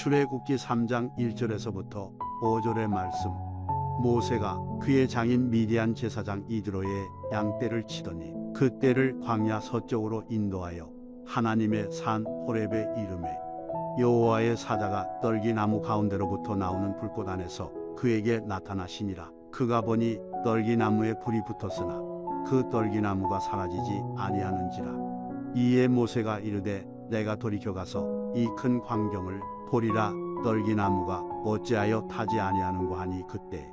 출애굽기 3장 1절에서부터 5절의 말씀. 모세가 그의 장인 미디안 제사장 이드로의 양떼를 치더니 그 떼를 광야 서쪽으로 인도하여 하나님의 산 호렙에 이르매 여호와의 사자가 떨기나무 가운데로부터 나오는 불꽃 안에서 그에게 나타나시니라. 그가 보니 떨기나무에 불이 붙었으나 그 떨기나무가 사라지지 아니하는지라. 이에 모세가 이르되 내가 돌이켜 가서 이 큰 광경을 보리라. 떨기나무가 어찌하여 타지 아니하는고 하니 그때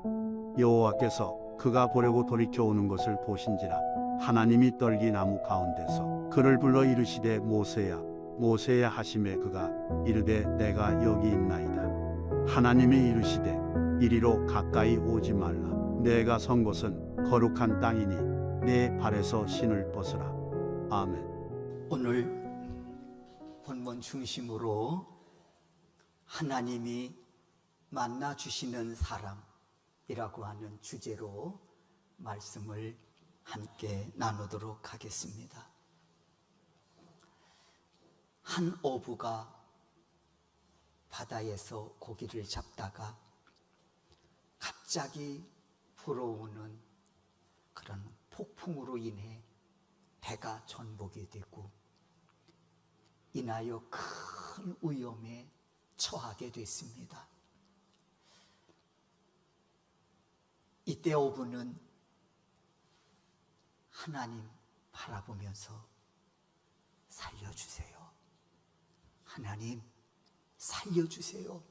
여호와께서 그가 보려고 돌이켜 오는 것을 보신지라. 하나님이 떨기나무 가운데서 그를 불러 이르시되 모세야 모세야 하시매 그가 이르되 내가 여기 있나이다. 하나님이 이르시되 이리로 가까이 오지 말라. 내가 선 곳은 거룩한 땅이니 내 발에서 신을 벗으라. 아멘. 오늘 본문 중심으로 하나님이 만나 주시는 사람이라고 하는 주제로 말씀을 함께 나누도록 하겠습니다. 한 어부가 바다에서 고기를 잡다가 갑자기 불어오는 그런 폭풍으로 인해 배가 전복이 되고 인하여 큰 위험에 처하게 됐습니다. 이때 어부는 하나님 바라보면서 살려주세요. 하나님 살려주세요.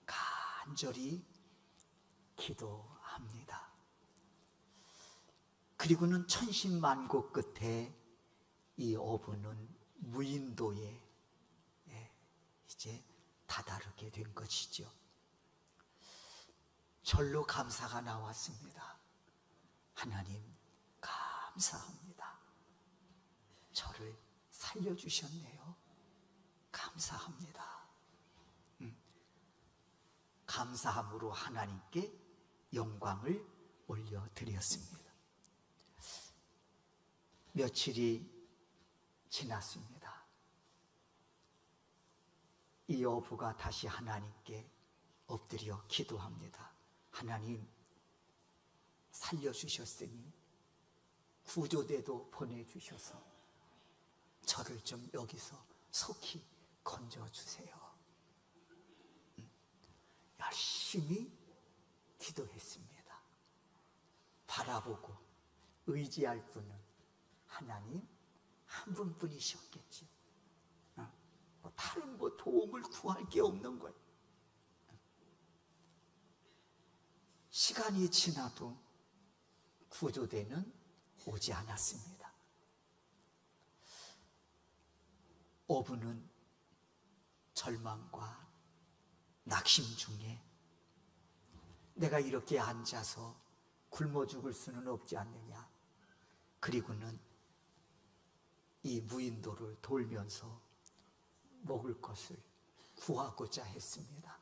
간절히 기도합니다. 그리고는 천신만고 끝에 이 어부는 무인도에 이제 다다르게 된 것이죠. 절로 감사가 나왔습니다. 하나님 감사합니다. 저를 살려주셨네요. 감사합니다. 감사함으로 하나님께 영광을 올려드렸습니다. 며칠이 지났습니다. 이 어부가 다시 하나님께 엎드려 기도합니다. 하나님 살려주셨으니 구조대도 보내주셔서 저를 좀 여기서 속히 건져주세요. 열심히 기도했습니다. 바라보고 의지할 분은 하나님 한 분뿐이셨겠죠. 다른 도움을 구할 게 없는 거예요. 시간이 지나도 구조대는 오지 않았습니다. 어부는 절망과 낙심 중에 내가 이렇게 앉아서 굶어 죽을 수는 없지 않느냐. 그리고는 이 무인도를 돌면서 먹을 것을 구하고자 했습니다.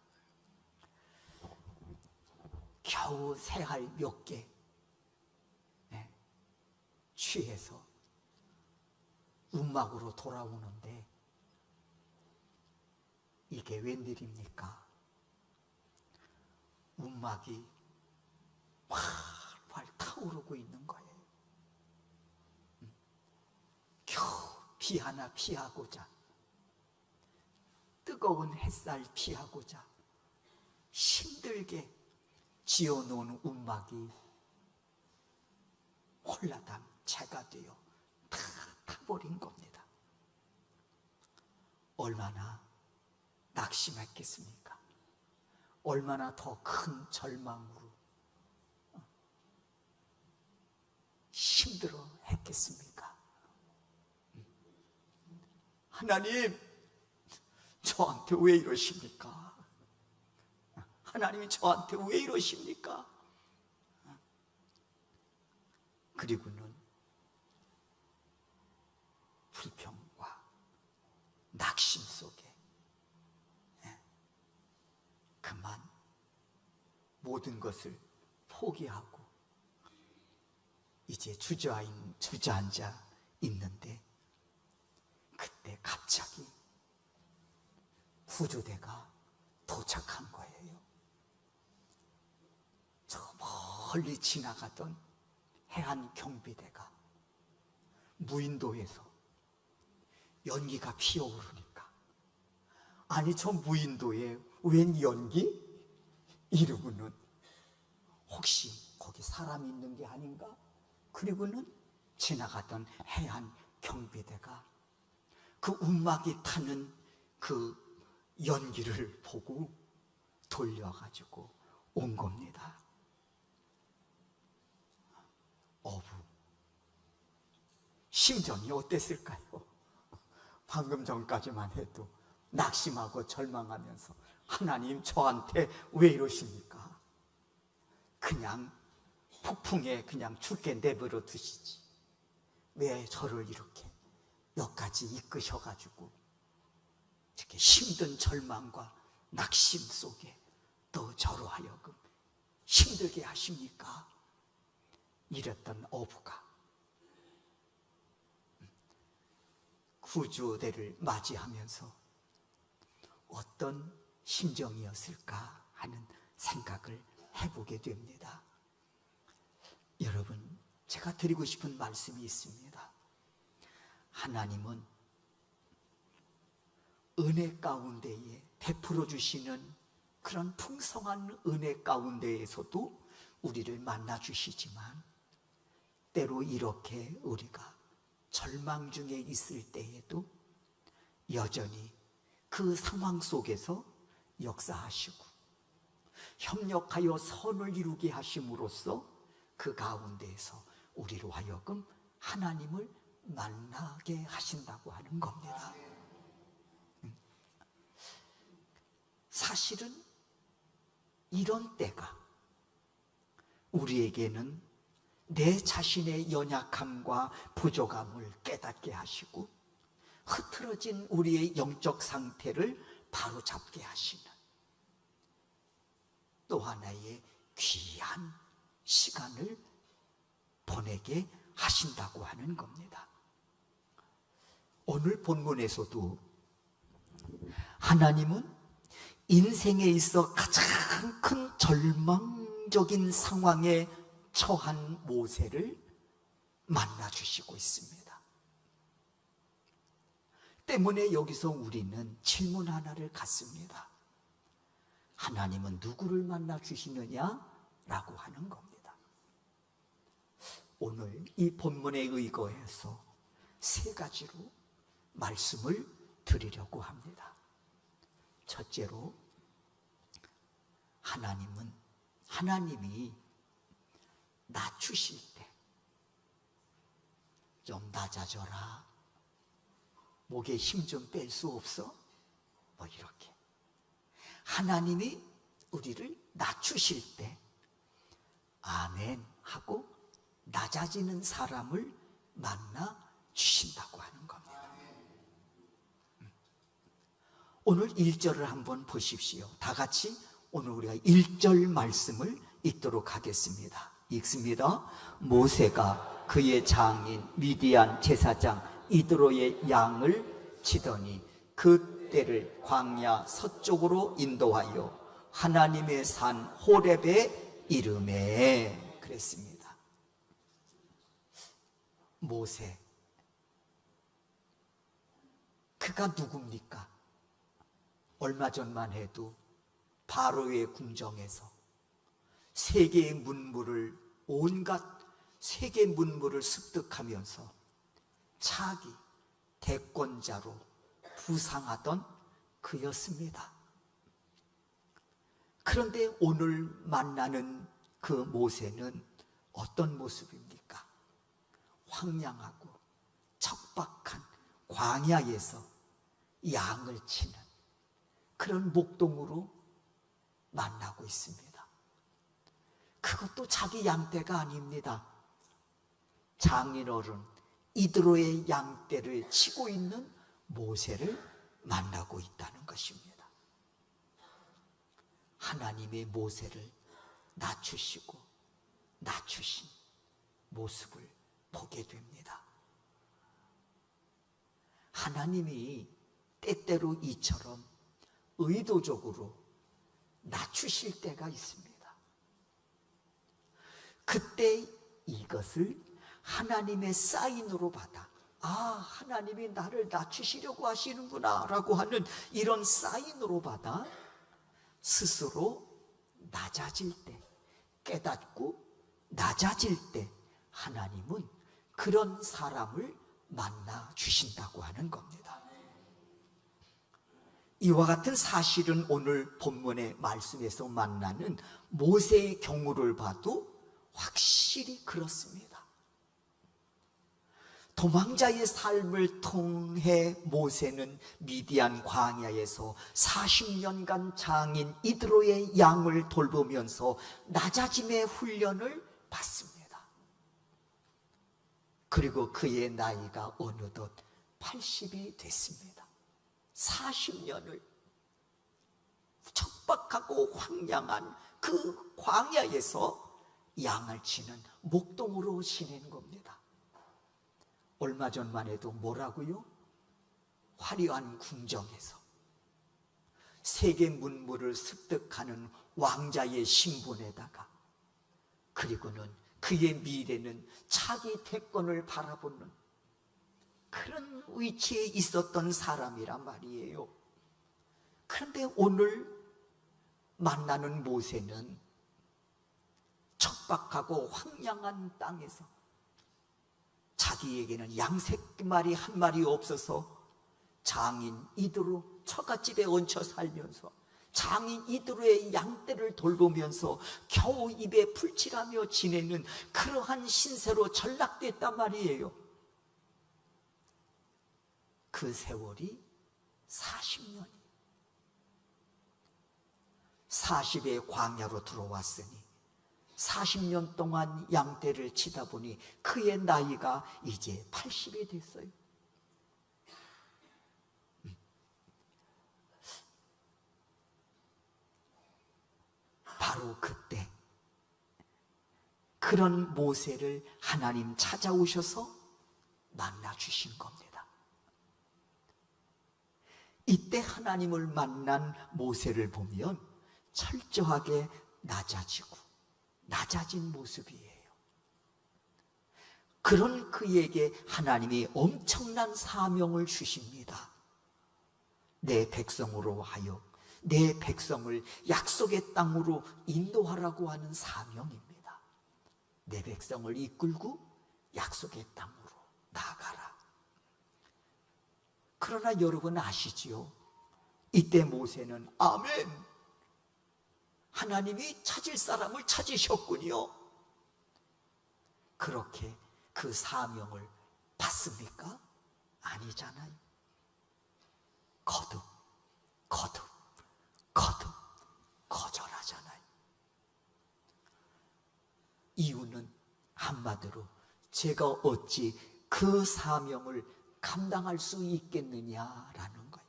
겨우 새알 몇 개 취해서 움막으로 돌아오는데 이게 웬일입니까? 움막이 활활 타오르고 있는 거예요. 겨우 비 하나 피하고자, 뜨거운 햇살 피하고자 힘들게 지어놓은 움막이 홀라당 채가 되어 다 타버린 겁니다. 얼마나 낙심했겠습니까? 얼마나 더 큰 절망으로 힘들어 했겠습니까? 하나님, 저한테 왜 이러십니까? 하나님이 저한테 왜 이러십니까? 그리고는 불평과 낙심 속에 그만 모든 것을 포기하고 이제 주저앉아 있는데 그때 갑자기 구조대가 멀리 지나가던 해안 경비대가 무인도에서 연기가 피어오르니까, 아니 저 무인도에 웬 연기? 이러고는 혹시 거기 사람이 있는 게 아닌가? 그리고는 지나가던 해안 경비대가 그 움막이 타는 그 연기를 보고 돌려가지고 온 겁니다. 어부 심정이 어땠을까요? 방금 전까지만 해도 낙심하고 절망하면서 하나님 저한테 왜 이러십니까? 그냥 폭풍에 그냥 죽게 내버려 두시지 왜 저를 이렇게 여기까지 이끄셔가지고 이렇게 힘든 절망과 낙심 속에 또 저로 하여금 힘들게 하십니까? 이랬던 어부가 구조대를 맞이하면서 어떤 심정이었을까 하는 생각을 해보게 됩니다. 여러분, 제가 드리고 싶은 말씀이 있습니다. 하나님은 은혜 가운데에 베풀어 주시는 그런 풍성한 은혜 가운데에서도 우리를 만나 주시지만, 때로 이렇게 우리가 절망 중에 있을 때에도 여전히 그 상황 속에서 역사하시고 협력하여 선을 이루게 하심으로써 그 가운데에서 우리로 하여금 하나님을 만나게 하신다고 하는 겁니다. 사실은 이런 때가 우리에게는 내 자신의 연약함과 부족함을 깨닫게 하시고 흐트러진 우리의 영적 상태를 바로잡게 하시는 또 하나의 귀한 시간을 보내게 하신다고 하는 겁니다. 오늘 본문에서도 하나님은 인생에 있어 가장 큰 절망적인 상황에 처한 모세를 만나주시고 있습니다. 때문에 여기서 우리는 질문 하나를 갖습니다. 하나님은 누구를 만나주시느냐라고 하는 겁니다. 오늘 이 본문에 의거해서 세 가지로 말씀을 드리려고 합니다. 첫째로, 하나님이 낮추실 때 좀 낮아져라, 목에 힘 좀 뺄 수 없어? 뭐 이렇게 하나님이 우리를 낮추실 때 아멘 하고 낮아지는 사람을 만나 주신다고 하는 겁니다. 오늘 1절을 한번 보십시오. 다 같이 오늘 우리가 1절 말씀을 읽도록 하겠습니다. 읽습니다. 모세가 그의 장인 미디안 제사장 이드로의 양을 치더니 그 떼를 광야 서쪽으로 인도하여 하나님의 산 호렙에 이르매 그랬습니다. 모세, 그가 누굽니까? 얼마 전만 해도 바로의 궁정에서 세계의 문물을, 온갖 세계 문물을 습득하면서 차기 대권자로 부상하던 그였습니다. 그런데 오늘 만나는 그 모세는 어떤 모습입니까? 황량하고 척박한 광야에서 양을 치는 그런 목동으로 만나고 있습니다. 그것도 자기 양떼가 아닙니다. 장인어른 이드로의 양떼를 치고 있는 모세를 만나고 있다는 것입니다. 하나님의 모세를 낮추시고 낮추신 모습을 보게 됩니다. 하나님이 때때로 이처럼 의도적으로 낮추실 때가 있습니다. 그때 이것을 하나님의 사인으로 받아, 아, 하나님이 나를 낮추시려고 하시는구나 라고 하는 이런 사인으로 받아 스스로 낮아질 때, 깨닫고 낮아질 때 하나님은 그런 사람을 만나 주신다고 하는 겁니다. 이와 같은 사실은 오늘 본문의 말씀에서 만나는 모세의 경우를 봐도 확실히 그렇습니다. 도망자의 삶을 통해 모세는 미디안 광야에서 40년간 장인 이드로의 양을 돌보면서 낮아짐의 훈련을 받습니다. 그리고 그의 나이가 어느덧 80이 됐습니다. 40년을 척박하고 황량한 그 광야에서 양을 치는 목동으로 지낸 겁니다. 얼마 전만 해도 뭐라고요? 화려한 궁정에서 세계 문물을 습득하는 왕자의 신분에다가, 그리고는 그의 미래는 차기 대권을 바라보는 그런 위치에 있었던 사람이란 말이에요. 그런데 오늘 만나는 모세는 척박하고 황량한 땅에서 자기에게는 양새끼말이 한 마리 없어서 장인 이드로 처갓집에 얹혀 살면서 장인 이드로의 양떼를 돌보면서 겨우 입에 풀칠하며 지내는 그러한 신세로 전락됐단 말이에요. 그 세월이 40년이 40의 광야로 들어왔으니 40년 동안 양떼를 치다 보니 그의 나이가 이제 80이 됐어요. 바로 그때 그런 모세를 하나님 찾아오셔서 만나 주신 겁니다. 이때 하나님을 만난 모세를 보면 철저하게 낮아진 모습이에요. 그런 그에게 하나님이 엄청난 사명을 주십니다. 내 백성으로 하여 내 백성을 약속의 땅으로 인도하라고 하는 사명입니다. 내 백성을 이끌고 약속의 땅으로 나아가라. 그러나 여러분 아시지요? 이때 모세는 아멘, 하나님이 찾을 사람을 찾으셨군요. 그렇게 그 사명을 받습니까? 아니잖아요. 거듭 거절하잖아요. 이유는 한마디로 제가 어찌 그 사명을 감당할 수 있겠느냐라는 거예요.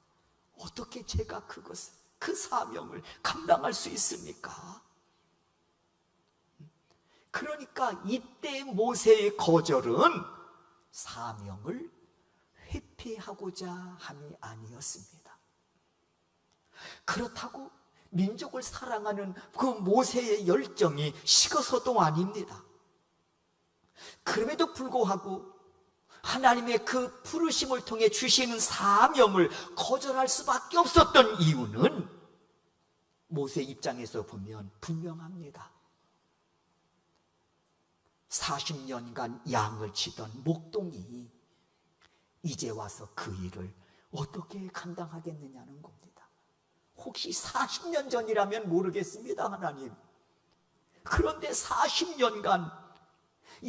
어떻게 제가 그 사명을 감당할 수 있습니까? 그러니까 이때 모세의 거절은 사명을 회피하고자 함이 아니었습니다. 그렇다고 민족을 사랑하는 그 모세의 열정이 식어서도 아닙니다. 그럼에도 불구하고 하나님의 그 부르심을 통해 주시는 사명을 거절할 수밖에 없었던 이유는 모세 입장에서 보면 분명합니다. 40년간 양을 치던 목동이 이제 와서 그 일을 어떻게 감당하겠느냐는 겁니다. 혹시 40년 전이라면 모르겠습니다, 하나님. 그런데 40년간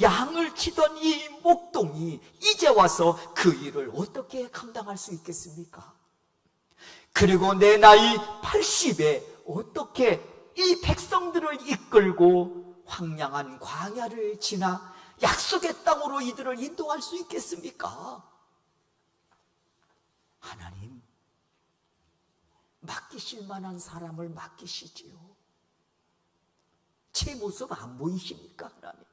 양을 치던 이 목동이 이제 와서 그 일을 어떻게 감당할 수 있겠습니까? 그리고 내 나이 80에 어떻게 이 백성들을 이끌고 황량한 광야를 지나 약속의 땅으로 이들을 인도할 수 있겠습니까? 하나님, 맡기실 만한 사람을 맡기시지요. 제 모습 안 보이십니까, 하나님?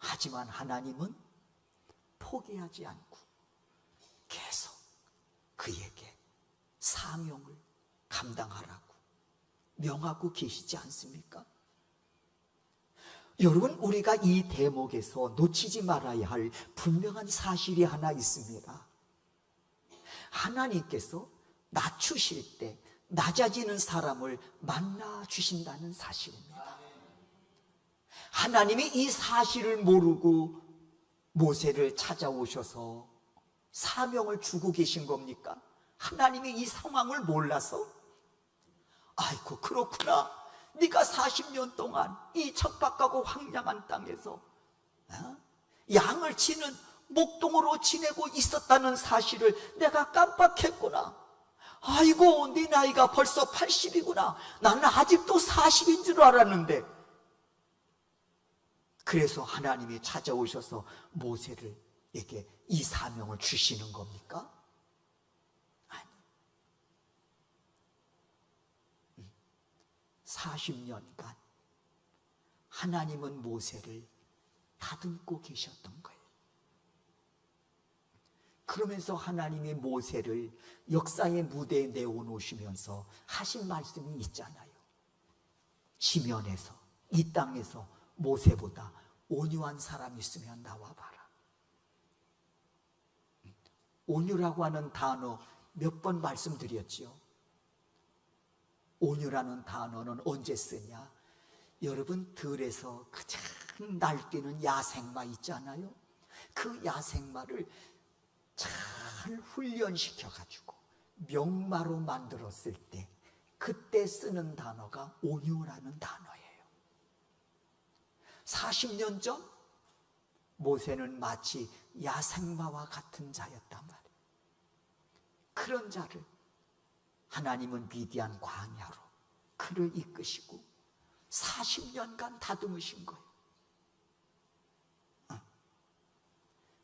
하지만 하나님은 포기하지 않고 계속 그에게 사명을 감당하라고 명하고 계시지 않습니까? 여러분, 우리가 이 대목에서 놓치지 말아야 할 분명한 사실이 하나 있습니다. 하나님께서 낮추실 때 낮아지는 사람을 만나 주신다는 사실입니다. 하나님이 이 사실을 모르고 모세를 찾아오셔서 사명을 주고 계신 겁니까? 하나님이 이 상황을 몰라서? 아이고, 그렇구나. 네가 40년 동안 이 척박하고 황량한 땅에서 양을 치는 목동으로 지내고 있었다는 사실을 내가 깜빡했구나. 아이고, 네 나이가 벌써 80이구나. 나는 아직도 40인 줄 알았는데. 그래서 하나님이 찾아오셔서 모세에게 이 사명을 주시는 겁니까? 아니. 40년간 하나님은 모세를 다듬고 계셨던 거예요. 그러면서 하나님이 모세를 역사의 무대에 내어놓으시면서 하신 말씀이 있잖아요. 지면에서, 이 땅에서 모세보다 온유한 사람이 있으면 나와봐라. 온유라고 하는 단어 몇 번 말씀드렸지요. 온유라는 단어는 언제 쓰냐? 여러분, 들에서 가장 날뛰는 야생마 있잖아요. 그 야생마를 잘 훈련시켜가지고 명마로 만들었을 때 그때 쓰는 단어가 온유라는 단어예요. 40년 전 모세는 마치 야생마와 같은 자였단 말이에요. 그런 자를 하나님은 미디안 광야로 그를 이끄시고 40년간 다듬으신 거예요.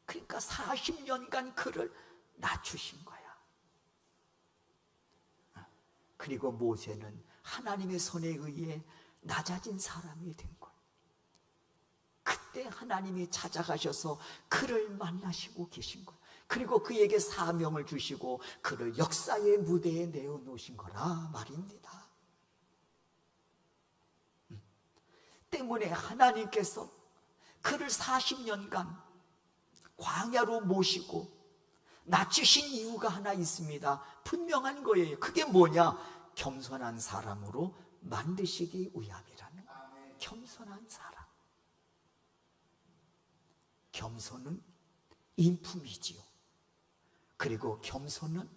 그러니까 40년간 그를 낮추신 거야. 그리고 모세는 하나님의 손에 의해 낮아진 사람이 된 거예요. 그때 하나님이 찾아가셔서 그를 만나시고 계신 거예요. 그리고 그에게 사명을 주시고 그를 역사의 무대에 내어놓으신 거라 말입니다. 때문에 하나님께서 그를 40년간 광야로 모시고 낮추신 이유가 하나 있습니다. 분명한 거예요. 그게 뭐냐? 겸손한 사람으로 만드시기 위함이라는 거예요. 겸손한 사람. 겸손은 인품이지요. 그리고 겸손한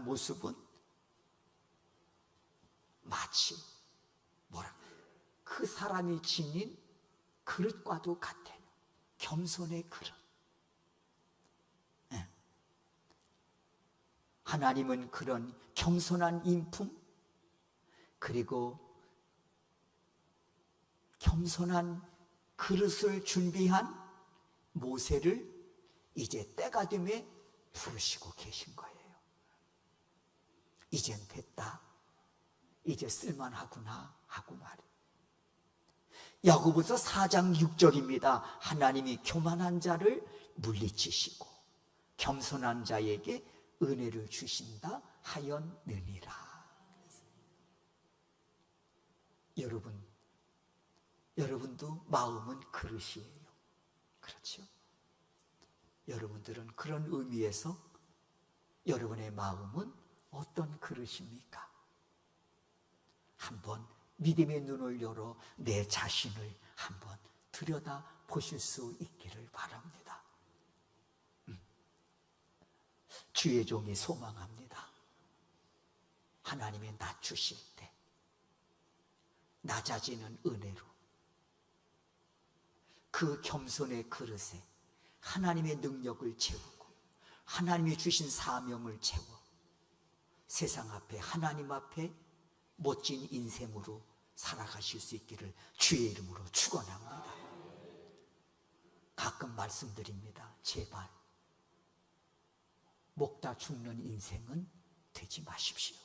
모습은 마치 그 사람이 지닌 그릇과도 같아요. 겸손의 그릇. 네. 하나님은 그런 겸손한 인품, 그리고 겸손한 그릇을 준비한 모세를 이제 때가 되면 부르시고 계신 거예요. 이젠 됐다. 이제 쓸만하구나 하고 말이에요. 야고보서 4장 6절입니다. 하나님이 교만한 자를 물리치시고 겸손한 자에게 은혜를 주신다 하였느니라. 여러분도 마음은 그릇이에요. 그렇죠? 여러분들은 그런 의미에서 여러분의 마음은 어떤 그릇입니까? 한번 믿음의 눈을 열어 내 자신을 한번 들여다 보실 수 있기를 바랍니다. 주의 종이 소망합니다. 하나님의 낮추실 때 낮아지는 은혜로 그 겸손의 그릇에 하나님의 능력을 채우고 하나님이 주신 사명을 채워 세상 앞에 하나님 앞에 멋진 인생으로 살아가실 수 있기를 주의 이름으로 축원합니다. 가끔 말씀드립니다. 제발 먹다 죽는 인생은 되지 마십시오.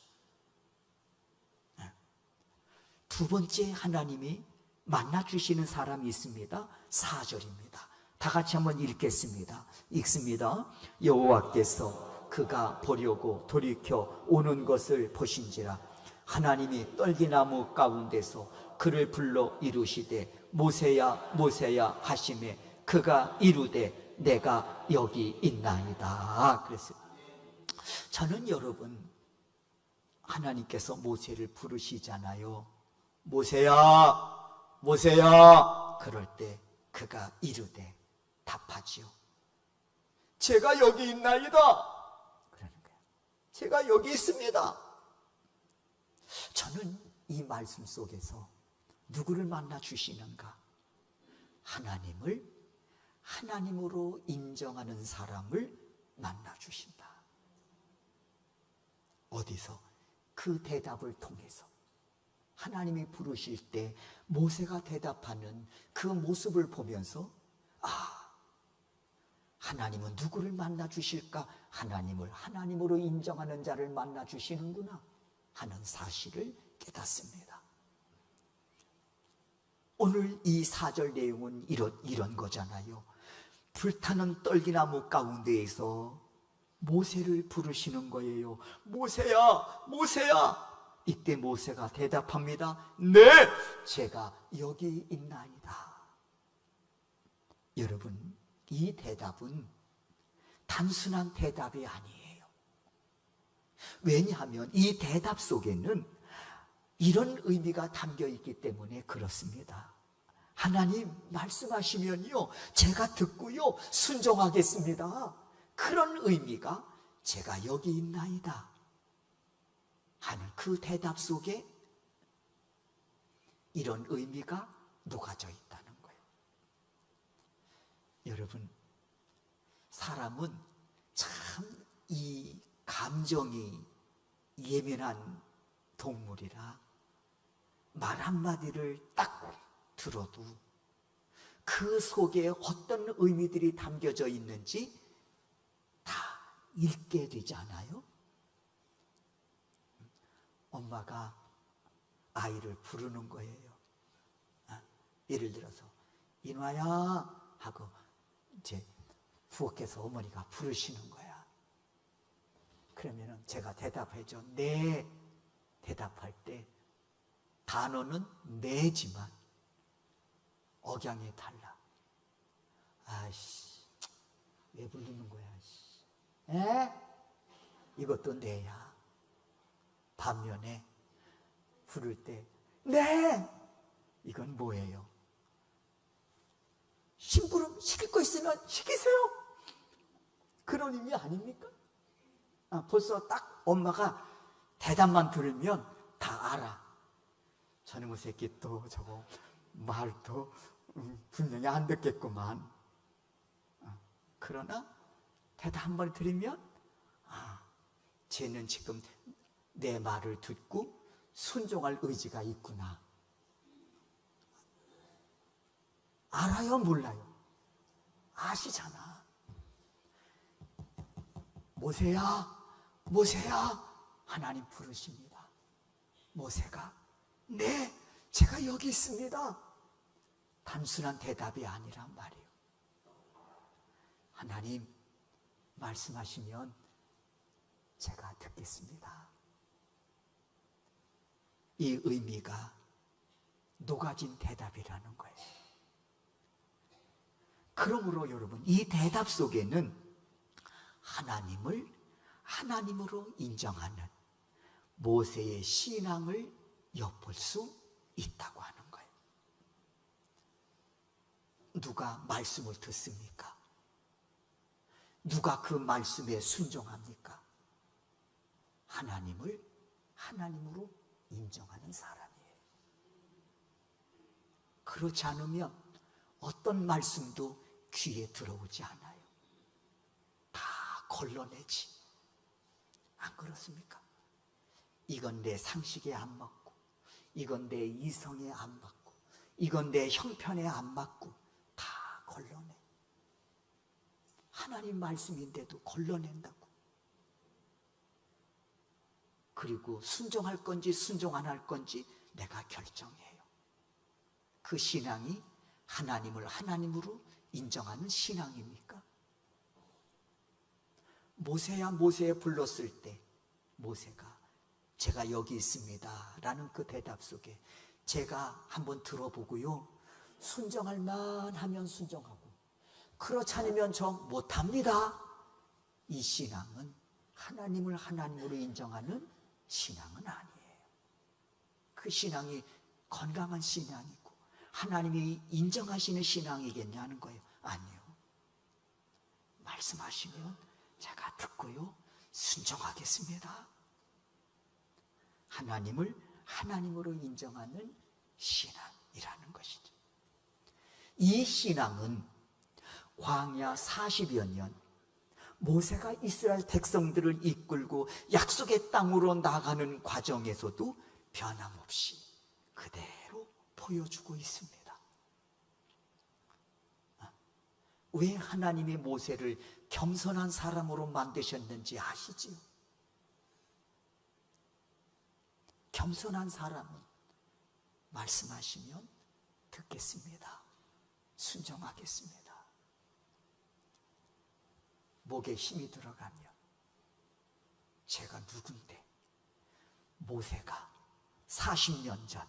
두 번째 하나님이 만나주시는 사람이 있습니다. 4절입니다. 다 같이 한번 읽겠습니다. 읽습니다. 여호와께서 그가 보려고 돌이켜 오는 것을 보신지라 하나님이 떨기나무 가운데서 그를 불러 이루시되 모세야 모세야 하시매 그가 이루되 내가 여기 있나이다. 그랬어요. 저는 여러분, 하나님께서 모세를 부르시잖아요. 모세야 모세야. 그럴 때 그가 이르되 답하지요. 제가 여기 있나이다. 그러는 거예요. 제가 여기 있습니다. 저는 이 말씀 속에서 누구를 만나 주시는가? 하나님을 하나님으로 인정하는 사람을 만나 주신다. 어디서? 그 대답을 통해서. 하나님이 부르실 때 모세가 대답하는 그 모습을 보면서 하나님은 누구를 만나 주실까? 하나님을 하나님으로 인정하는 자를 만나 주시는구나 하는 사실을 깨닫습니다. 오늘 이 4절 내용은 이런 거잖아요. 불타는 떨기나무 가운데에서 모세를 부르시는 거예요. 모세야 모세야. 이때 모세가 대답합니다. 네, 제가 여기 있나이다. 여러분, 이 대답은 단순한 대답이 아니에요. 왜냐하면 이 대답 속에는 이런 의미가 담겨 있기 때문에 그렇습니다. 하나님 말씀하시면요, 제가 듣고요 순종하겠습니다. 그런 의미가 제가 여기 있나이다 하는 그 대답 속에 이런 의미가 녹아져 있다는 거예요. 여러분, 사람은 참 이 감정이 예민한 동물이라 말 한마디를 딱 들어도 그 속에 어떤 의미들이 담겨져 있는지 다 읽게 되지 않아요? 엄마가 아이를 부르는 거예요. 예를 들어서 인화야 하고 이제 부엌에서 어머니가 부르시는 거야. 그러면은 제가 대답하죠. 네. 대답할 때 단어는 네지만 억양이 달라. 아씨, 왜 부르는 거야? 에? 이것도 네야. 반면에 부를 때 네! 이건 뭐예요? 심부름 시킬 거 있으면 시키세요. 그런 의미 아닙니까? 벌써 딱 엄마가 대답만 들으면 다 알아. 저놈의 새끼 또 저거 말도 분명히 안 듣겠구만. 그러나 대답 한 번 들으면 쟤는 지금 내 말을 듣고 순종할 의지가 있구나. 알아요? 몰라요? 아시잖아. 모세야 모세야. 하나님 부르십니다. 모세가 네, 제가 여기 있습니다. 단순한 대답이 아니란 말이에요. 하나님 말씀하시면 제가 듣겠습니다. 이 의미가 녹아진 대답이라는 거예요. 그러므로 여러분, 이 대답 속에는 하나님을 하나님으로 인정하는 모세의 신앙을 엿볼 수 있다고 하는 거예요. 누가 말씀을 듣습니까? 누가 그 말씀에 순종합니까? 하나님을 하나님으로 인정하는 사람이에요. 그렇지 않으면 어떤 말씀도 귀에 들어오지 않아요. 다 걸러내지. 안 그렇습니까? 이건 내 상식에 안 맞고, 이건 내 이성에 안 맞고, 이건 내 형편에 안 맞고 다 걸러내. 하나님 말씀인데도 걸러낸다고. 그리고 순종할 건지 순종 안 할 건지 내가 결정해요. 그 신앙이 하나님을 하나님으로 인정하는 신앙입니까? 모세야 모세 불렀을 때 모세가 제가 여기 있습니다 라는 그 대답 속에 제가 한번 들어보고요, 순종할 만하면 순종하고, 그렇지 않으면 저 못합니다. 이 신앙은 하나님을 하나님으로 인정하는 신앙은 아니에요. 그 신앙이 건강한 신앙이고 하나님이 인정하시는 신앙이겠냐는 거예요. 아니요. 말씀하시면 제가 듣고요, 순종하겠습니다. 하나님을 하나님으로 인정하는 신앙이라는 것이죠. 이 신앙은 광야 40여 년 모세가 이스라엘 백성들을 이끌고 약속의 땅으로 나가는 과정에서도 변함없이 그대로 보여주고 있습니다. 왜 하나님이 모세를 겸손한 사람으로 만드셨는지 아시지요? 겸손한 사람은 말씀하시면 듣겠습니다. 순종하겠습니다. 목에 힘이 들어가면 제가 누군데, 모세가 40년 전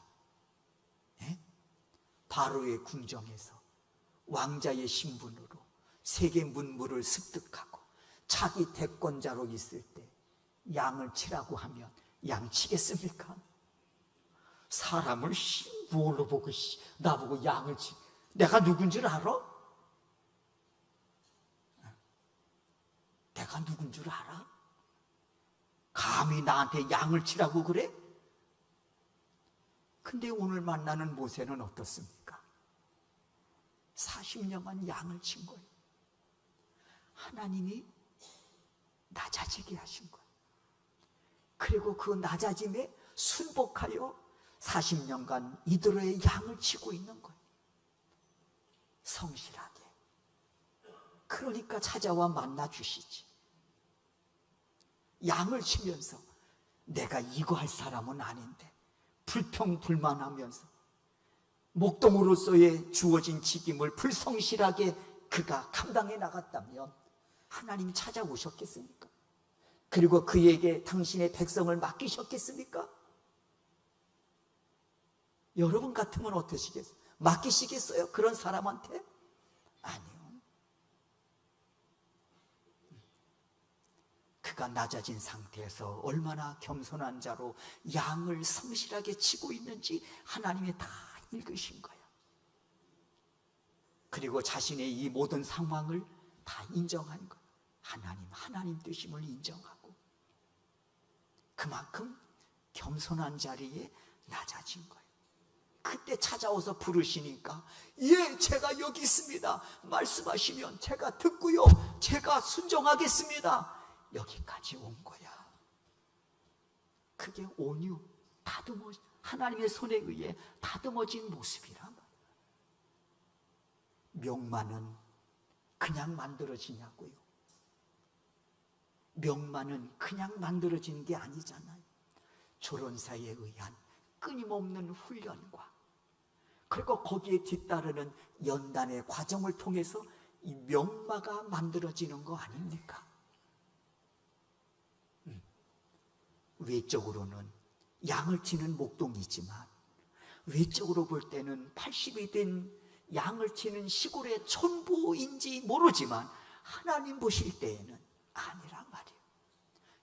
바로의 궁정에서 왕자의 신분으로 세계 문물을 습득하고 자기 대권자로 있을 때 양을 치라고 하면 양 치겠습니까? 사람을 뭘로 보고 나보고 양을 치, 내가 누군 줄 알아? 내가 누군 줄 알아? 감히 나한테 양을 치라고 그래? 근데 오늘 만나는 모세는 어떻습니까? 40년간 양을 친 거예요. 하나님이 낮아지게 하신 거예요. 그리고 그 낮아짐에 순복하여 40년간 이대로의 양을 치고 있는 거예요. 성실하게. 그러니까 찾아와 만나 주시지. 양을 치면서 내가 이거 할 사람은 아닌데 불평불만하면서 목동으로서의 주어진 직임을 불성실하게 그가 감당해 나갔다면 하나님이 찾아오셨겠습니까? 그리고 그에게 당신의 백성을 맡기셨겠습니까? 여러분 같으면 어떠시겠어요? 맡기시겠어요? 그런 사람한테? 아니요. 그가 낮아진 상태에서 얼마나 겸손한 자로 양을 성실하게 치고 있는지 하나님이 다 읽으신 거예요. 그리고 자신의 이 모든 상황을 다 인정한 거예요. 하나님 되심을 인정하고 그만큼 겸손한 자리에 낮아진 거예요. 그때 찾아와서 부르시니까 예, 제가 여기 있습니다. 말씀하시면 제가 듣고요, 제가 순종하겠습니다. 여기까지 온 거야. 그게 온유, 하나님의 손에 의해 다듬어진 모습이란 말이야. 명만은 그냥 만들어지냐고요? 명만은 그냥 만들어지는 게 아니잖아요. 조련사에 의한 끊임없는 훈련과 그리고 거기에 뒤따르는 연단의 과정을 통해서 이 명마가 만들어지는 거 아닙니까? 외적으로는 양을 치는 목동이지만 외적으로 볼 때는 80이 된 양을 치는 시골의 촌부인지 모르지만 하나님 보실 때에는 아니란 말이에요.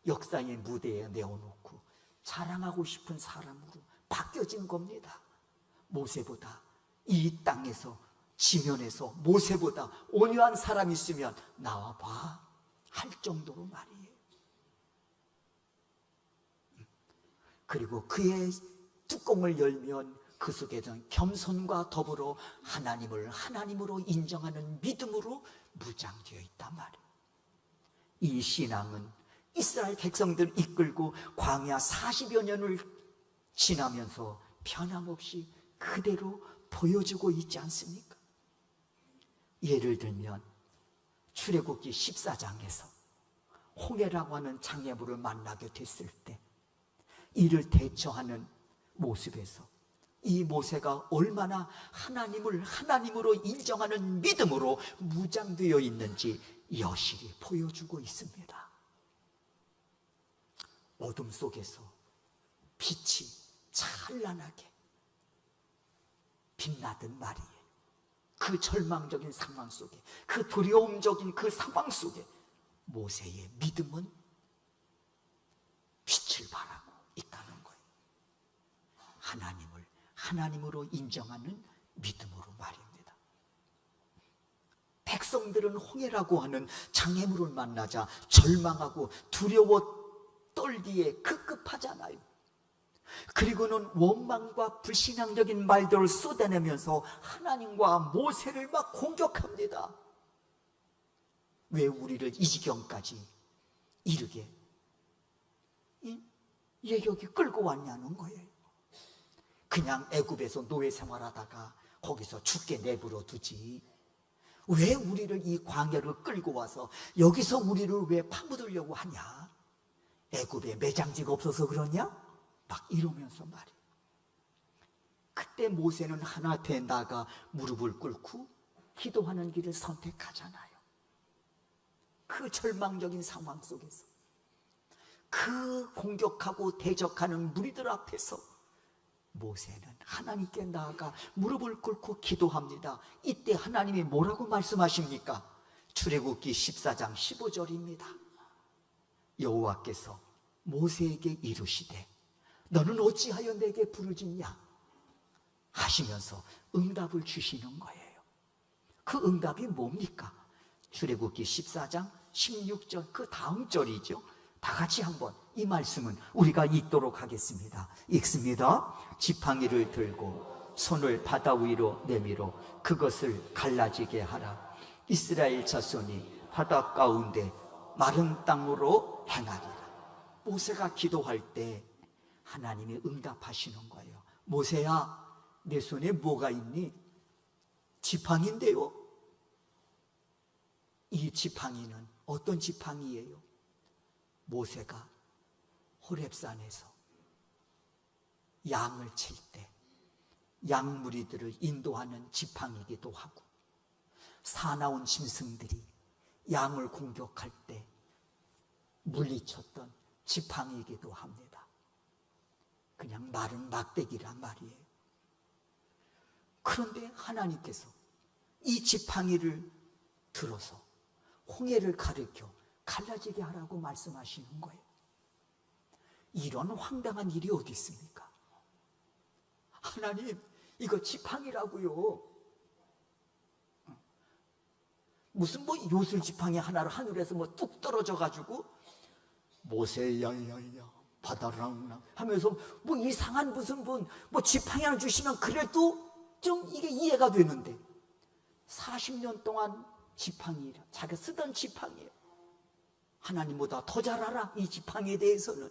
역사의 무대에 내어놓고 자랑하고 싶은 사람으로 바뀌어진 겁니다. 모세보다 이 땅에서 지면에서 모세보다 온유한 사람이 있으면 나와봐 할 정도로 말이에요. 그리고 그의 뚜껑을 열면 그 속에는 겸손과 더불어 하나님을 하나님으로 인정하는 믿음으로 무장되어 있단 말이에요. 이 신앙은 이스라엘 백성들을 이끌고 광야 40여 년을 지나면서 변함없이 그대로 보여주고 있지 않습니까? 예를 들면 출애굽기 14장에서 홍해라고 하는 장애물을 만나게 됐을 때 이를 대처하는 모습에서 이 모세가 얼마나 하나님을 하나님으로 인정하는 믿음으로 무장되어 있는지 여실히 보여주고 있습니다. 어둠 속에서 빛이 찬란하게 빛나던 말이에요. 그 절망적인 상황 속에, 그 두려움적인 그 상황 속에 모세의 믿음은 빛을 발하고 있다는 거예요. 하나님을 하나님으로 인정하는 믿음으로 말입니다. 백성들은 홍해라고 하는 장애물을 만나자 절망하고 두려워 떨기에 급급하잖아요. 그리고는 원망과 불신앙적인 말들을 쏟아내면서 하나님과 모세를 막 공격합니다. 왜 우리를 이 지경까지 이르게 여기 끌고 왔냐는 거예요. 그냥 애굽에서 노예 생활하다가 거기서 죽게 내버려 두지, 왜 우리를 이 광야로 끌고 와서 여기서 우리를 왜 파묻으려고 하냐? 애굽에 매장지가 없어서 그러냐? 막 이러면서 말이에요. 그때 모세는 하나님 앞에 나가 무릎을 꿇고 기도하는 길을 선택하잖아요. 그 절망적인 상황 속에서, 그 공격하고 대적하는 무리들 앞에서 모세는 하나님께 나아가 무릎을 꿇고 기도합니다. 이때 하나님이 뭐라고 말씀하십니까? 출애굽기 14장 15절입니다. 여호와께서 모세에게 이르시되 너는 어찌하여 내게 부르짖냐 하시면서 응답을 주시는 거예요. 그 응답이 뭡니까? 출애굽기 14장 16절 그 다음 절이죠. 다 같이 한번 이 말씀은 우리가 읽도록 하겠습니다. 읽습니다. 지팡이를 들고 손을 바다 위로 내밀어 그것을 갈라지게 하라. 이스라엘 자손이 바다 가운데 마른 땅으로 행하리라. 모세가 기도할 때 하나님이 응답하시는 거예요. 모세야, 내 손에 뭐가 있니? 지팡이인데요. 이 지팡이는 어떤 지팡이예요? 모세가 호렙산에서 양을 칠 때 양무리들을 인도하는 지팡이기도 하고, 사나운 짐승들이 양을 공격할 때 물리쳤던 지팡이이기도 합니다. 그냥 마른 막대기란 말이에요. 그런데 하나님께서 이 지팡이를 들어서 홍해를 가리켜 갈라지게 하라고 말씀하시는 거예요. 이런 황당한 일이 어디 있습니까? 하나님, 이거 지팡이라고요. 무슨 요술 지팡이 하나를 하늘에서 뚝 떨어져 가지고 모세 야야야 바다랑 하면서 이상한 무슨 지팡이 하나 주시면 그래도 좀 이게 이해가 되는데, 40년 동안 지팡이라 자기가 쓰던 지팡이에요. 하나님보다 더 잘 알아, 이 지팡이에 대해서는.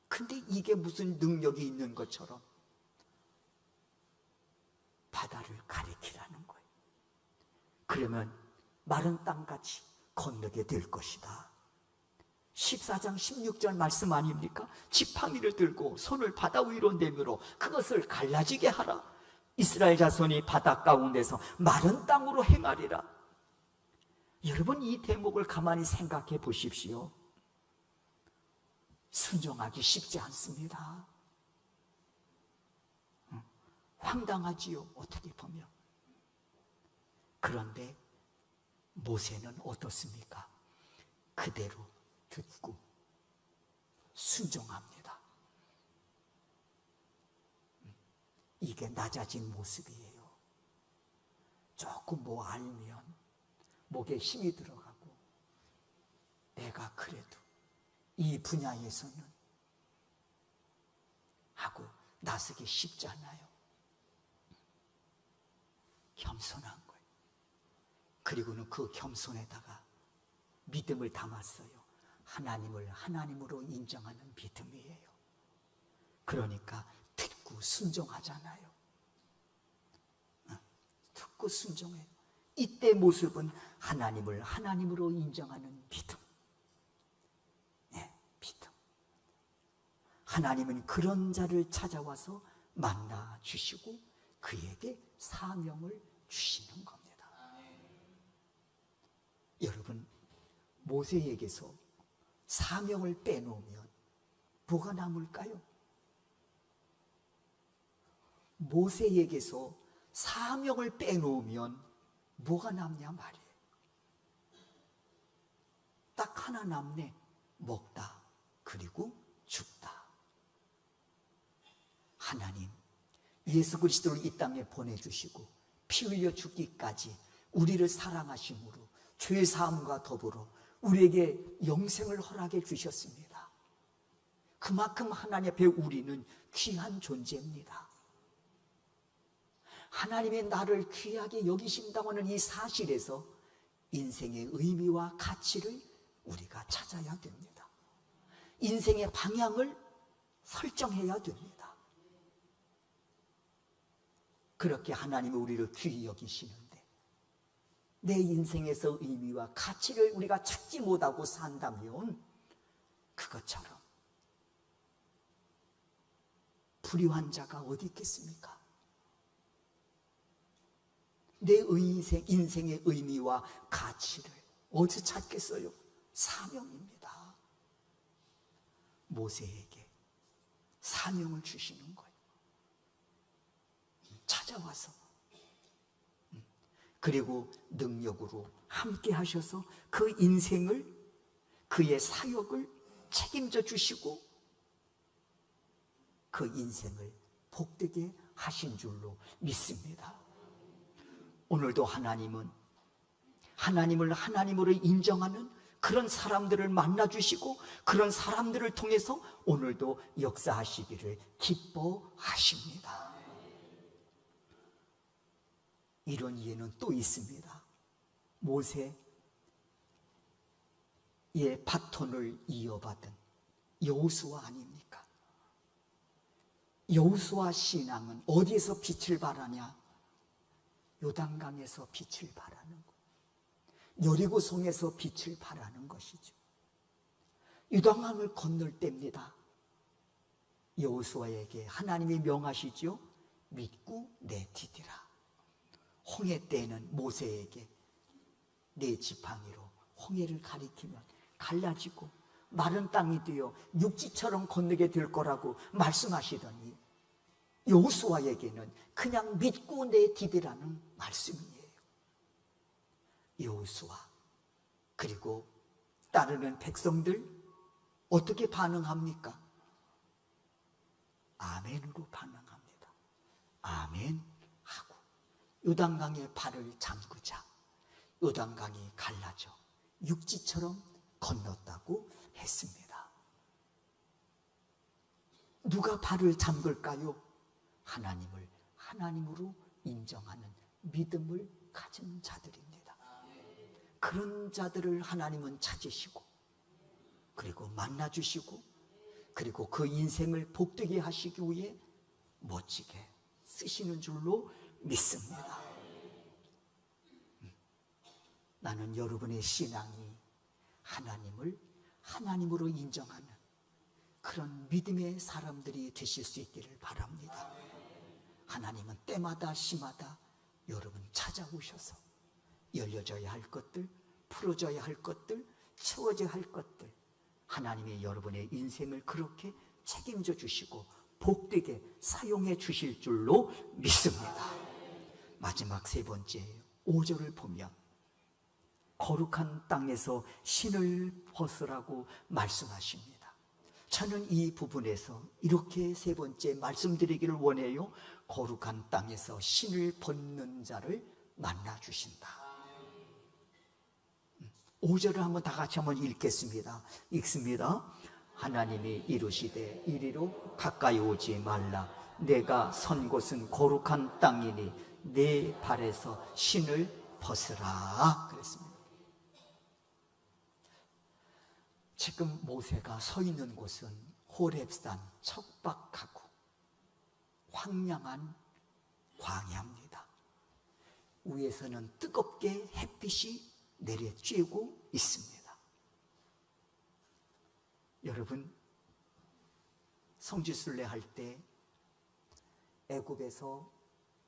근데 이게 무슨 능력이 있는 것처럼 바다를 가리키라는 거예요. 그러면 마른 땅같이 건너게 될 것이다. 14장 16절 말씀 아닙니까? 지팡이를 들고 손을 바다 위로 내밀어 그것을 갈라지게 하라. 이스라엘 자손이 바다 가운데서 마른 땅으로 행하리라. 여러분, 이 대목을 가만히 생각해 보십시오. 순종하기 쉽지 않습니다. 황당하지요, 어떻게 보면. 그런데 모세는 어떻습니까? 그대로 듣고 순종합니다. 이게 낮아진 모습이에요. 조금 알면 목에 힘이 들어가고, 내가 그래도 이 분야에서는 하고 나서기 쉽지 않아요. 겸손한 거예요. 그리고는 그 겸손에다가 믿음을 담았어요. 하나님을 하나님으로 인정하는 믿음이에요. 그러니까 듣고 순종하잖아요. 듣고 순종해요. 이때 모습은 하나님을 하나님으로 인정하는 믿음. 믿음. 하나님은 그런 자를 찾아와서 만나 주시고 그에게 사명을 주시는 겁니다. 여러분, 모세에게서 사명을 빼놓으면 뭐가 남을까요? 모세에게서 사명을 빼놓으면 뭐가 남냐 말이에요. 딱 하나 남네. 먹다 그리고 죽다. 하나님 예수 그리스도를 이 땅에 보내주시고 피 흘려 죽기까지 우리를 사랑하심으로 죄 사함과 더불어 우리에게 영생을 허락해 주셨습니다. 그만큼 하나님 앞에 우리는 귀한 존재입니다. 하나님의 나를 귀하게 여기신다고 하는 이 사실에서 인생의 의미와 가치를 우리가 찾아야 됩니다. 인생의 방향을 설정해야 됩니다. 그렇게 하나님이 우리를 귀히 여기시는데 내 인생에서 의미와 가치를 우리가 찾지 못하고 산다면 그것처럼 불의한 자가 어디 있겠습니까? 내 인생의 의미와 가치를 어디서 찾겠어요? 사명입니다. 모세에게 사명을 주시는 거예요. 찾아와서 그리고 능력으로 함께 하셔서 그 인생을, 그의 사역을 책임져 주시고 그 인생을 복되게 하신 줄로 믿습니다. 오늘도 하나님은 하나님을 하나님으로 인정하는 그런 사람들을 만나주시고 그런 사람들을 통해서 오늘도 역사하시기를 기뻐하십니다. 이런 예는 또 있습니다. 모세의 바톤을 이어받은 여호수아 아닙니까? 여호수아 신앙은 어디에서 빛을 발하냐? 요단강에서 빛을 발하는 것, 여리고성에서 빛을 발하는 것이죠. 요단강을 건널 때입니다. 여호수아에게 하나님이 명하시죠. 믿고 내디디라. 홍해 때에는 모세에게 네 지팡이로 홍해를 가리키면 갈라지고 마른 땅이 되어 육지처럼 건너게 될 거라고 말씀하시더니 여호수아에게는 그냥 믿고 내디디라는 말씀이에요. 여호수아 그리고 따르는 백성들 어떻게 반응합니까? 아멘으로 반응합니다. 아멘 하고 요단강에 발을 잠그자 요단강이 갈라져 육지처럼 건넜다고 했습니다. 누가 발을 잠글까요? 하나님을 하나님으로 인정하는 믿음을 가진 자들입니다. 그런 자들을 하나님은 찾으시고 그리고 만나주시고 그리고 그 인생을 복되게 하시기 위해 멋지게 쓰시는 줄로 믿습니다. 나는 여러분의 신앙이 하나님을 하나님으로 인정하는 그런 믿음의 사람들이 되실 수 있기를 바랍니다. 하나님은 때마다 시마다 여러분 찾아오셔서 열려져야 할 것들, 풀어져야 할 것들, 채워져야 할 것들, 하나님의 여러분의 인생을 그렇게 책임져 주시고 복되게 사용해 주실 줄로 믿습니다. 마지막 세 번째예요. 5절을 보면 거룩한 땅에서 신을 벗으라고 말씀하십니다. 저는 이 부분에서 이렇게 세 번째 말씀드리기를 원해요. 거룩한 땅에서 신을 벗는 자를 만나주신다. 5절을 한번 다 같이 한번 읽겠습니다. 읽습니다. 하나님이 이르시되 이리로 가까이 오지 말라. 내가 선 곳은 거룩한 땅이니 내 발에서 신을 벗으라. 그랬습니다. 지금 모세가 서 있는 곳은 호렙산 척박하고 황량한 광야입니다. 위에서는 뜨겁게 햇빛이 내려쬐고 있습니다. 여러분, 성지순례 할 때 애굽에서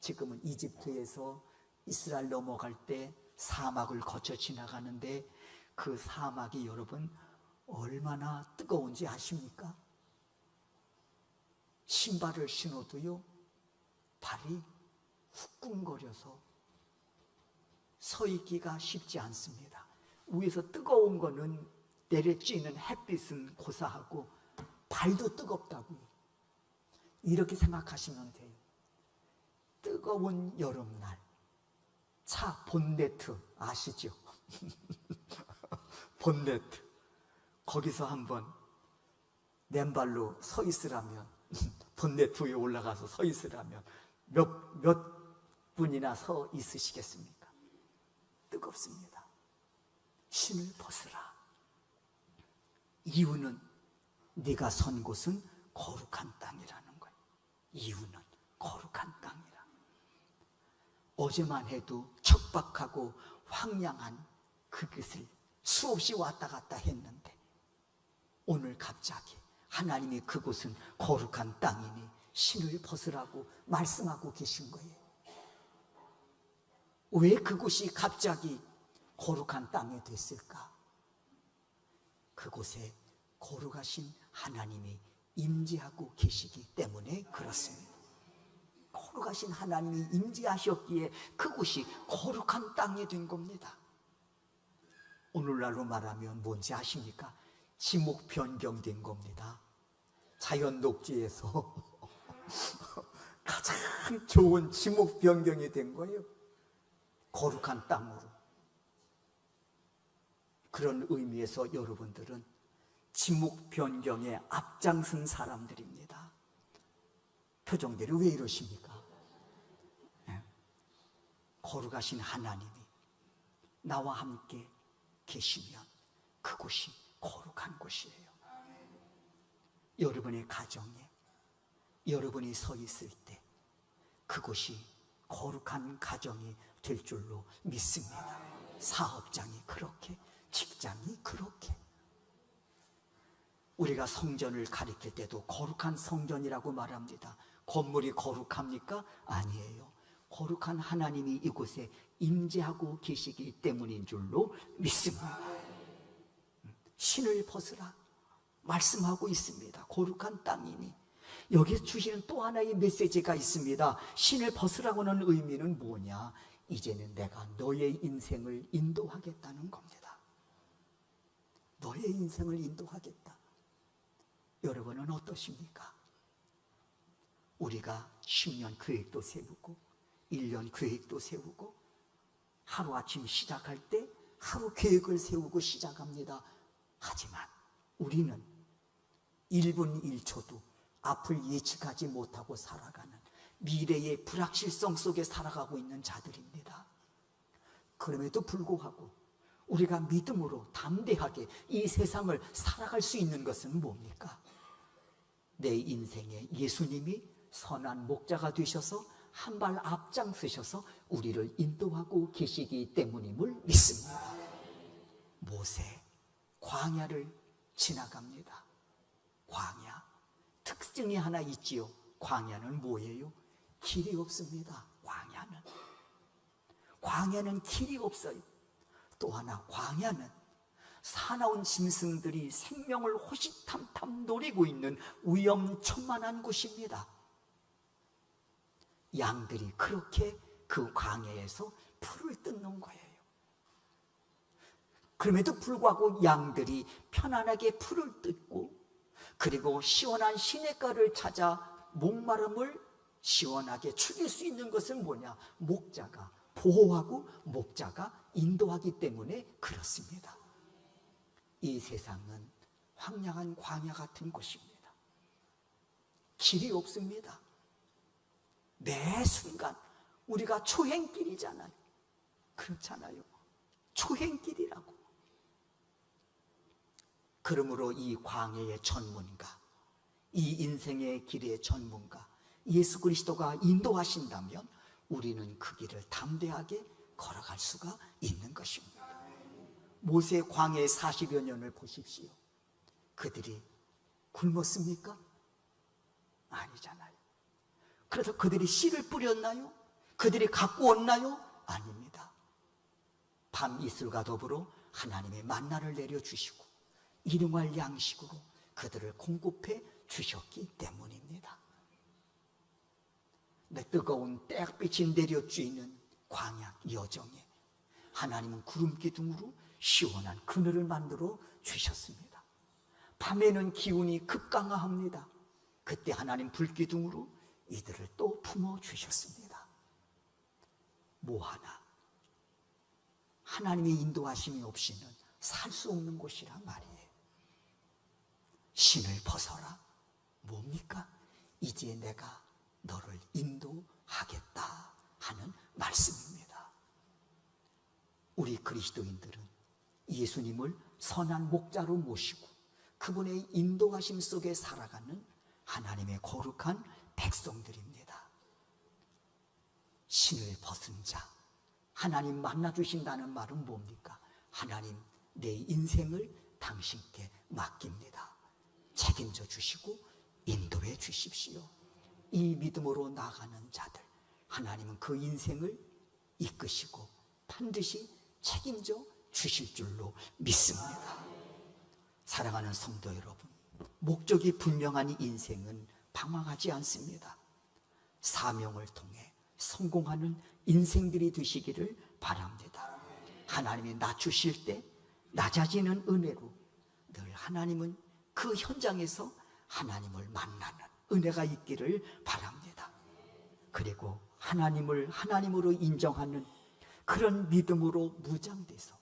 지금은 이집트에서 이스라엘 넘어갈 때 사막을 거쳐 지나가는데 그 사막이 여러분 얼마나 뜨거운지 아십니까? 신발을 신어도요, 발이 후끈거려서 서 있기가 쉽지 않습니다. 위에서 뜨거운 거는 내려쬐는 햇빛은 고사하고 발도 뜨겁다고요. 이렇게 생각하시면 돼요. 뜨거운 여름날, 차 본네트 아시죠? 본네트. 거기서 한번 맨발로 서 있으라면, 본네트 위에 올라가서 서 있으라면 몇 분이나 서 있으시겠습니까? 뜨겁습니다. 신을 벗으라. 이유는 네가 선 곳은 거룩한 땅이라는 거예요. 이유는 거룩한 땅이라. 어제만 해도 척박하고 황량한 그것을 수없이 왔다 갔다 했는데 오늘 갑자기 하나님이 그곳은 거룩한 땅이니 신을 벗으라고 말씀하고 계신 거예요. 왜 그곳이 갑자기 거룩한 땅이 됐을까? 그곳에 거룩하신 하나님이 임재하고 계시기 때문에 그렇습니다. 거룩하신 하나님이 임재하셨기에 그곳이 거룩한 땅이 된 겁니다. 오늘날로 말하면 뭔지 아십니까? 지목 변경된 겁니다. 자연 녹지에서 가장 좋은 지목 변경이 된 거예요. 거룩한 땅으로. 그런 의미에서 여러분들은 지목 변경에 앞장선 사람들입니다. 표정들이 왜 이러십니까? 거룩하신 하나님이 나와 함께 계시면 그곳이 거룩한 곳이에요. 여러분의 가정에 여러분이 서 있을 때 그곳이 거룩한 가정이 될 줄로 믿습니다. 사업장이 그렇게, 직장이 그렇게. 우리가 성전을 가리킬 때도 거룩한 성전이라고 말합니다. 건물이 거룩합니까? 아니에요. 거룩한 하나님이 이곳에 임재하고 계시기 때문인 줄로 믿습니다. 신을 벗으라 말씀하고 있습니다. 거룩한 땅이니. 여기서 주시는 또 하나의 메시지가 있습니다. 신을 벗으라고는 의미는 뭐냐? 이제는 내가 너의 인생을 인도하겠다는 겁니다. 너의 인생을 인도하겠다. 여러분은 어떠십니까? 우리가 10년 계획도 세우고 1년 계획도 세우고 하루아침 시작할 때 하루 계획을 세우고 시작합니다. 하지만 우리는 1분 1초도 앞을 예측하지 못하고 살아가는 미래의 불확실성 속에 살아가고 있는 자들입니다. 그럼에도 불구하고 우리가 믿음으로 담대하게 이 세상을 살아갈 수 있는 것은 뭡니까? 내 인생에 예수님이 선한 목자가 되셔서 한 발 앞장서셔서 우리를 인도하고 계시기 때문임을 믿습니다. 모세 광야를 지나갑니다. 광야 특징이 하나 있지요. 광야는 뭐예요? 길이 없습니다. 광야는 길이 없어요. 또 하나 광야는 사나운 짐승들이 생명을 호시탐탐 노리고 있는 위험천만한 곳입니다. 양들이 그렇게 그 광야에서 풀을 뜯는 거예요. 그럼에도 불구하고 양들이 편안하게 풀을 뜯고 그리고 시원한 시냇가를 찾아 목마름을 시원하게 죽일 수 있는 것은 뭐냐? 목자가 보호하고 목자가 인도하기 때문에 그렇습니다. 이 세상은 황량한 광야 같은 곳입니다. 길이 없습니다. 매 순간 우리가 초행길이잖아요. 그렇잖아요. 초행길이라고. 그러므로 이 광야의 전문가, 이 인생의 길의 전문가 예수 그리스도가 인도하신다면 우리는 그 길을 담대하게 걸어갈 수가 있는 것입니다. 모세 광야의 40여 년을 보십시오. 그들이 굶었습니까? 아니잖아요. 그래서 그들이 씨를 뿌렸나요? 그들이 갖고 왔나요? 아닙니다. 밤 이슬과 더불어 하나님의 만나를 내려주시고 일용할 양식으로 그들을 공급해 주셨기 때문입니다. 내 뜨거운 떼약빛이 내려쬐는 광야 여정에 하나님은 구름 기둥으로 시원한 그늘을 만들어 주셨습니다. 밤에는 기온이 급강하합니다. 그때 하나님 불기둥으로 이들을 또 품어 주셨습니다. 뭐 하나 하나님의 인도하심이 없이는 살 수 없는 곳이란 말이에요. 신을 벗어라. 뭡니까? 이제 내가 너를 인도하겠다 하는 말씀입니다. 우리 그리스도인들은 예수님을 선한 목자로 모시고 그분의 인도하심 속에 살아가는 하나님의 거룩한 백성들입니다. 신을 벗은 자, 하나님 만나주신다는 말은 뭡니까? 하나님, 내 인생을 당신께 맡깁니다. 책임져 주시고 인도해 주십시오. 이 믿음으로 나가는 자들, 하나님은 그 인생을 이끄시고 반드시 책임져 주실 줄로 믿습니다. 사랑하는 성도 여러분, 목적이 분명한 인생은 방황하지 않습니다. 사명을 통해 성공하는 인생들이 되시기를 바랍니다. 하나님이 낮추실 때 낮아지는 은혜로 늘 하나님은 그 현장에서 하나님을 만나는 은혜가 있기를 바랍니다. 그리고 하나님을 하나님으로 인정하는 그런 믿음으로 무장돼서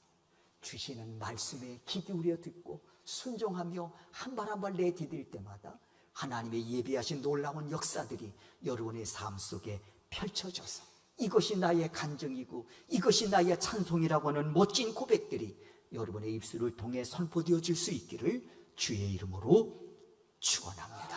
주시는 말씀에 귀 기울여 듣고 순종하며 한 발 한 발 내디딜 때마다 하나님의 예비하신 놀라운 역사들이 여러분의 삶 속에 펼쳐져서 이것이 나의 간증이고 이것이 나의 찬송이라고 하는 멋진 고백들이 여러분의 입술을 통해 선포되어질 수 있기를 주의 이름으로 축원합니다.